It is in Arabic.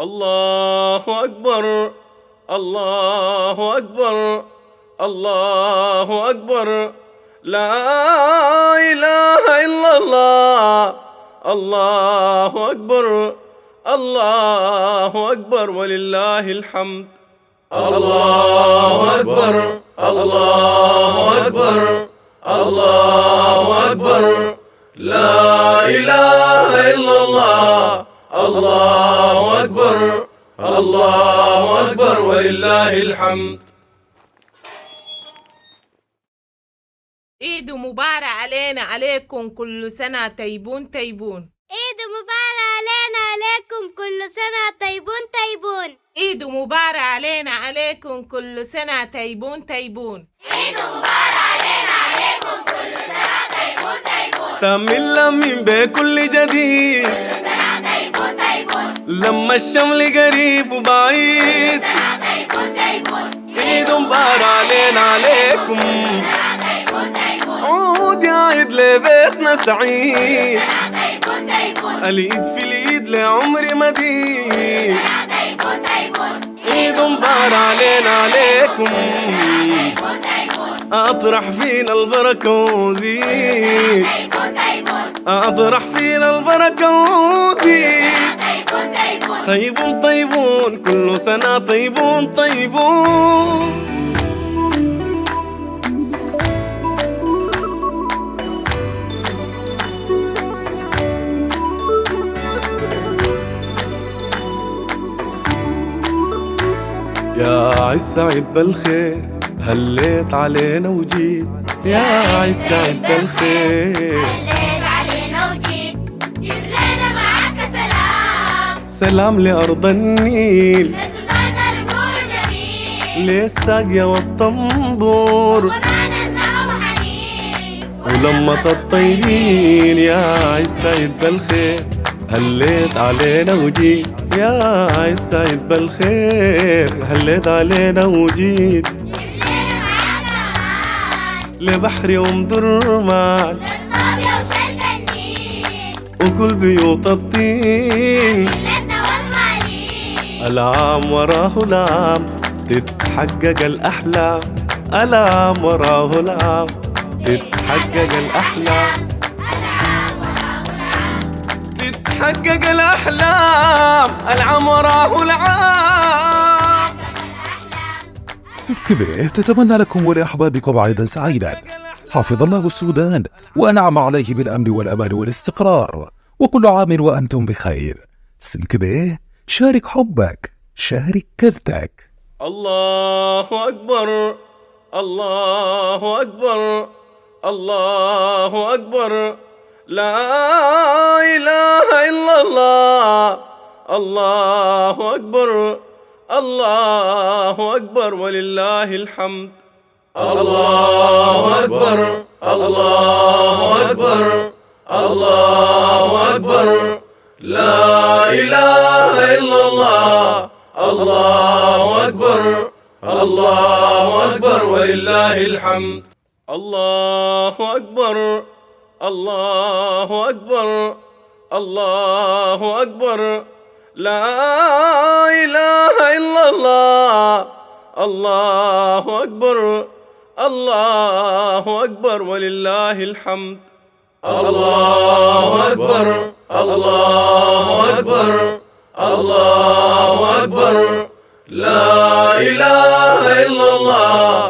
الله أكبر. الله أكبر. الله أكبر. لا إله إلا الله. الله أكبر. الله أكبر ولله الحمد. الله أكبر. الله أكبر. الله أكبر. لا إله إلا الله. الله أكبر. الله أكبر ولله الحمد. عيد مبارك علينا عليكم كل سنة طيبون طيبون. عيد مبارك علينا عليكم كل سنة طيبون طيبون. عيد مبارك علينا عليكم كل سنة طيبون طيبون. عيد مبارك علينا عليكم كل سنة طيبون طيبون. تملا من بكل جديد كل سنة طيبون طيبون. لما الشمل قريب وبعيد كل سنة طيبون طيبون. عيد مبارك علينا عليكم. كل سنة طيبون طيبون. عود يا عيد لبيتنا سعيد. كل سنة طيبون طيبون. العيد في العيد لعمري مديد. كل سنة طيبون طيبون. عيد مبارك علينا عليكم. طيبون طيبون. اطرح فينا البركة وزيد. طيبون طيبون. اطرح فينا البركة وزيد. طيبون طيبون. طيبون طيبون كل سنة طيبون طيبون. يا عيد سعيد بالخير هليت علينا وجيت. يا عيد سعيد بالخير هليت علينا وجيت. جيب لنا معاك سلام. سلام لأرض النيل لسلطان ربوع جميل. للساقية والطنبور ومعنا النغم حنين. ولمة الطيبين. يا عيد سعيد بالخير هليت علينا وجيت. يا عيد سعيد بالخير هليت علينا وجيت. جيب لنا معاك أمان. لبحري ومدرمان للطابية وشرق النيل. وكل بيوت الطين. بلادنا والغالين. العام وراه العام تتحقق الأحلام. العام وراه العام تتحقق الأحلام. تتحقق الأحلام. العام وراه العام. سلكبيه تتمنى لكم ولأحبابكم عيدا سعيدا. حفظ الله السودان وأنعم عليه بالأمن والأمان والاستقرار، وكل عام وأنتم بخير. سلكبيه شارك حبك، شارك كرتك. الله أكبر. الله أكبر. الله أكبر. لا إله إلا الله. الله أكبر. الله أكبر ولله الحمد. الله أكبر. الله أكبر. الله أكبر. لا إله إلا الله. الله أكبر. الله أكبر ولله الحمد. الله أكبر. الله أكبر. الله أكبر. لا إله إلا الله. الله أكبر. الله أكبر ولله الحمد. الله أكبر. الله أكبر. الله أكبر. لا إله إلا الله.